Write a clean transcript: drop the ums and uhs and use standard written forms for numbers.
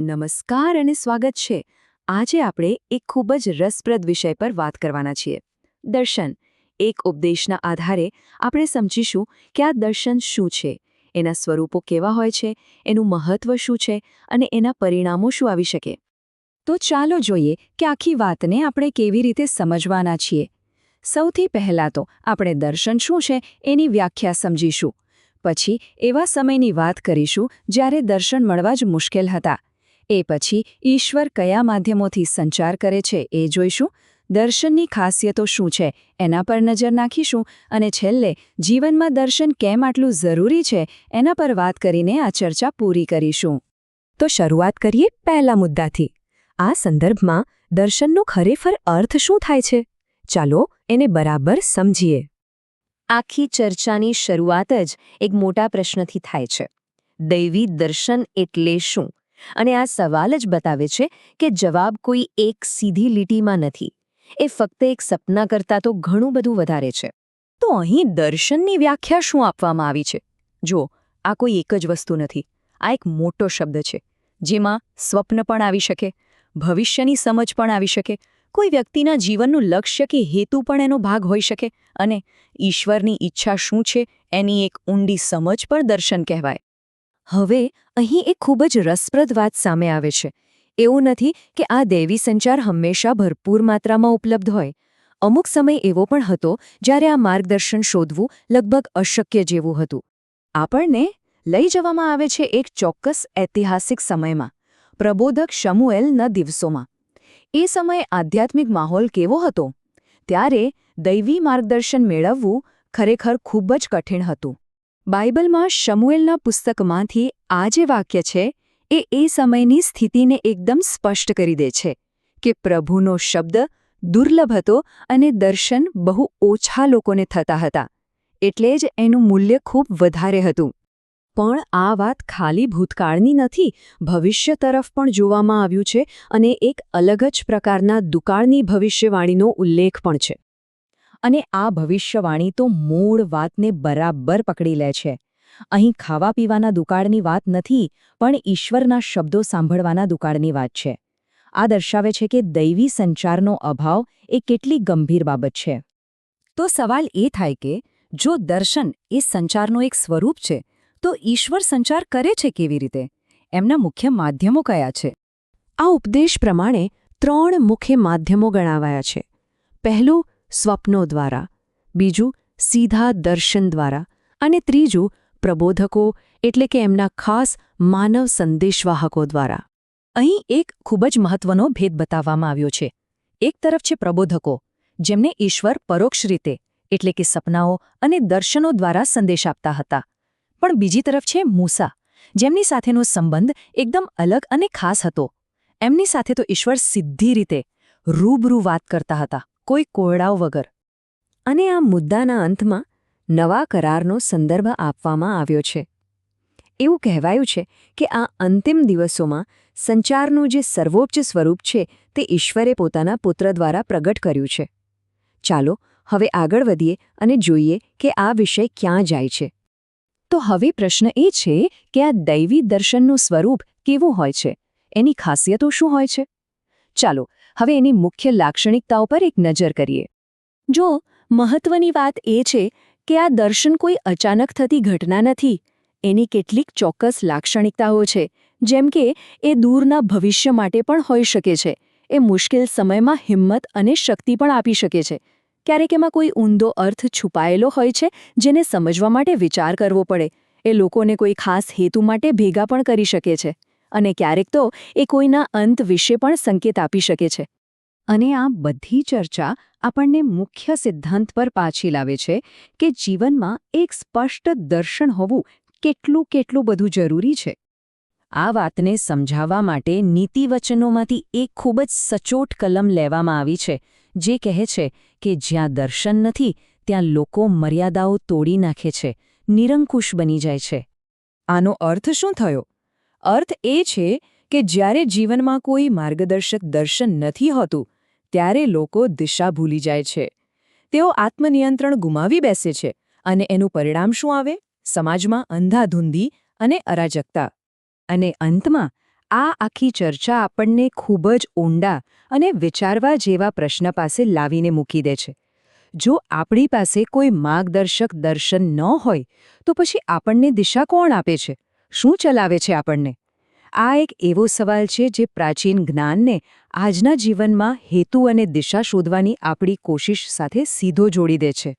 નમસ્કાર અને સ્વાગત છે. આજે આપણે એક ખૂબ જ રસપ્રદ વિષય પર વાત કરવાના છીએ. દર્શન. એક ઉપદેશના આધારે આપણે સમજીશું કે આ દર્શન શું છે, એના સ્વરૂપો કેવા હોય છે, એનું મહત્વ શું છે અને એના પરિણામો શું આવી શકે. તો ચાલો જોઈએ કે આખી વાતને આપણે કેવી રીતે સમજવાના છીએ. સૌથી પહેલાં તો આપણે દર્શન શું છે એની વ્યાખ્યા સમજીશું. પછી એવા સમયની વાત કરીશું જ્યારે દર્શન મળવા જ મુશ્કેલ હતા. એ પછી ઈશ્વર કયા માધ્યમોથી સંચાર કરે છે એ જોઈશું. દર્શનની ખાસિયતો શું છે એના પર નજર નાખીશું અને છેલ્લે જીવનમાં દર્શન કેમ આટલું જરૂરી છે એના પર વાત કરીને આ ચર્ચા પૂરી કરીશું. તો શરૂઆત કરીએ પહેલા મુદ્દાથી. આ સંદર્ભમાં દર્શનનો ખરેખર અર્થ શું થાય છે? ચાલો એને બરાબર સમજીએ. આખી ચર્ચાની શરૂઆત જ એક મોટા પ્રશ્નથી થાય છે. દૈવી દર્શન એટલે શું? અને આ સવાલ જ બતાવે છે કે જવાબ કોઈ એક સીધી લીટીમાં નથી. એ ફક્ત એક સપના કરતાં તો ઘણું બધું વધારે છે. તો અહીં દર્શનની વ્યાખ્યા શું આપવામાં આવી છે? જો, આ કોઈ એક જ વસ્તુ નથી. આ એક મોટો શબ્દ છે, જેમાં સ્વપ્ન પણ આવી શકે, ભવિષ્યની સમજ પણ આવી શકે, કોઈ વ્યક્તિના જીવનનું લક્ષ્ય કે હેતુ પણ એનો ભાગ હોઈ શકે, અને ઈશ્વરની ઈચ્છા શું છે એની એક ઊંડી સમજ પણ દર્શન કહેવાય. હવે અહીં એક ખૂબ જ રસપ્રદ વાત સામે આવે છે. એવું નથી કે આ દૈવી સંચાર હંમેશા ભરપૂર માત્રામાં ઉપલબ્ધ હોય. અમુક સમય એવો પણ હતો જ્યારે આ માર્ગદર્શન શોધવું લગભગ અશક્ય જેવું હતું. આપણને લઈ જવામાં આવે છે એક ચોક્કસ ઐતિહાસિક સમયમાં, પ્રબોધક શમુએલના દિવસોમાં. એ સમયે આધ્યાત્મિક માહોલ કેવો હતો? ત્યારે દૈવી માર્ગદર્શન મેળવવું ખરેખર ખૂબ જ કઠિન હતું. બાઇબલમાં શમુએલના પુસ્તકમાંથી આ જે વાક્ય છે એ સમયની સ્થિતિને એકદમ સ્પષ્ટ કરી દે છે કે પ્રભુનો શબ્દ દુર્લભ હતો અને દર્શન બહુ ઓછા લોકોને થતા હતા. એટલે જ એનું મૂલ્ય ખૂબ વધારે હતું. પણ આ વાત ખાલી ભૂતકાળની નથી, ભવિષ્ય તરફ પણ જોવામાં આવ્યું છે અને એક અલગ જ પ્રકારના દુકાળની ભવિષ્યવાણીનો ઉલ્લેખ પણ છે. અને આ ભવિષ્યવાણી તો મૂળ વાતને બરાબર પકડી લે છે. અહીં ખાવા પીવાના દુકાળની વાત નથી, પણ ઈશ્વરના શબ્દો સાંભળવાના દુકાળની વાત છે. આ દર્શાવે છે કે દૈવી સંચારનો અભાવ એ કેટલી ગંભીર બાબત છે. તો સવાલ એ થાય કે જો દર્શન એ સંચારનો એક સ્વરૂપ છે, તો ઈશ્વર સંચાર કરે છે કેવી રીતે? એમના મુખ્ય માધ્યમો કયા છે? આ ઉપદેશ પ્રમાણે 3 મુખ્ય માધ્યમો ગણાવાયા છે. પહેલું સ્વપ્નો દ્વારા, બીજું સીધા દર્શન દ્વારા અને ત્રીજું પ્રબોધકો એટલે કે એમના ખાસ માનવ સંદેશવાહકો દ્વારા. અહીં એક ખૂબ જ મહત્વનો ભેદ બતાવવામાં આવ્યો છે. એક તરફ છે પ્રબોધકો, જેમને ઈશ્વર પરોક્ષ રીતે એટલે કે સપનાઓ અને દર્શનો દ્વારા સંદેશ આપતા હતા. પણ બીજી તરફ છે મૂસા, જેમની સાથેનો સંબંધ એકદમ અલગ અને ખાસ હતો. એમની સાથે તો ઈશ્વર સીધી રીતે રૂબરૂ વાત કરતા હતા, કોઈ કોરડાઓ વગર. અને આ મુદ્દાના અંતમાં નવા કરારનો સંદર્ભ આપવામાં આવ્યો છે. એવું કહેવાયું છે કે આ અંતિમ દિવસોમાં સંચારનું જે સર્વોચ્ચ સ્વરૂપ છે તે ઈશ્વરે પોતાના પુત્ર દ્વારા પ્રગટ કર્યું છે. ચાલો હવે આગળ વધીએ અને જોઈએ કે આ વિષય ક્યાં જાય છે. તો હવે પ્રશ્ન એ છે કે આ દૈવી દર્શનનું સ્વરૂપ કેવું હોય છે? એની ખાસિયતો શું હોય છે? ચાલો હવે એની મુખ્ય લાક્ષણિકતાઓ પર એક નજર કરીએ. જો મહત્વની વાત એ છે કે આ દર્શન કોઈ અચાનક થતી ઘટના નથી. એની કેટલીક ચોક્કસ લાક્ષણિકતાઓ છે, જેમ કે એ દૂરના ભવિષ્ય માટે પણ હોઈ શકે છે. એ મુશ્કેલ સમયમાં હિંમત અને શક્તિ પણ આપી શકે છે. ક્યારેક એમાં કોઈ ઊંડો અર્થ છુપાયેલો હોય છે, જેને સમજવા માટે વિચાર કરવો પડે. એ લોકોને કોઈ ખાસ હેતુ માટે ભેગા પણ કરી શકે છે. અને ક્યારેક તો એ કોઈના અંત વિશે પણ સંકેત આપી શકે છે. અને આ બધી ચર્ચા આપણને મુખ્ય સિદ્ધાંત પર પાછી લાવે છે કે જીવનમાં એક સ્પષ્ટ દર્શન હોવું કેટલું બધું જરૂરી છે. આ વાતને સમજાવવા માટે નીતિવચનોમાંથી એક ખૂબ જ સચોટ કલમ લેવામાં આવી છે, જે કહે છે કે જ્યાં દર્શન નથી ત્યાં લોકો મર્યાદાઓ તોડી નાખે છે, નિરંકુશ બની જાય છે. આનો અર્થ શું થયો? અર્થ એ છે કે જ્યારે જીવનમાં કોઈ માર્ગદર્શક દર્શન નથી હોતું, ત્યારે લોકો દિશા ભૂલી જાય છે. તેઓ આત્મનિયંત્રણ ગુમાવી બેસે છે અને એનું પરિણામ શું આવે? સમાજમાં અંધાધૂંધી અને અરાજકતા. અને અંતમાં આ આખી ચર્ચા આપણને ખૂબ જ ઊંડા અને વિચારવા જેવા પ્રશ્ન પાસે લાવીને મૂકી દે છે. જો આપણી પાસે કોઈ માર્ગદર્શક દર્શન ન હોય તો પછી આપણને દિશા કોણ આપે છે? શું ચલાવે છે આપણને? આ એક એવો સવાલ છે જે પ્રાચીન જ્ઞાનને આજના જીવનમાં હેતુ અને દિશા શોધવાની આપણી કોશિશ સાથે સીધો જોડી દે છે.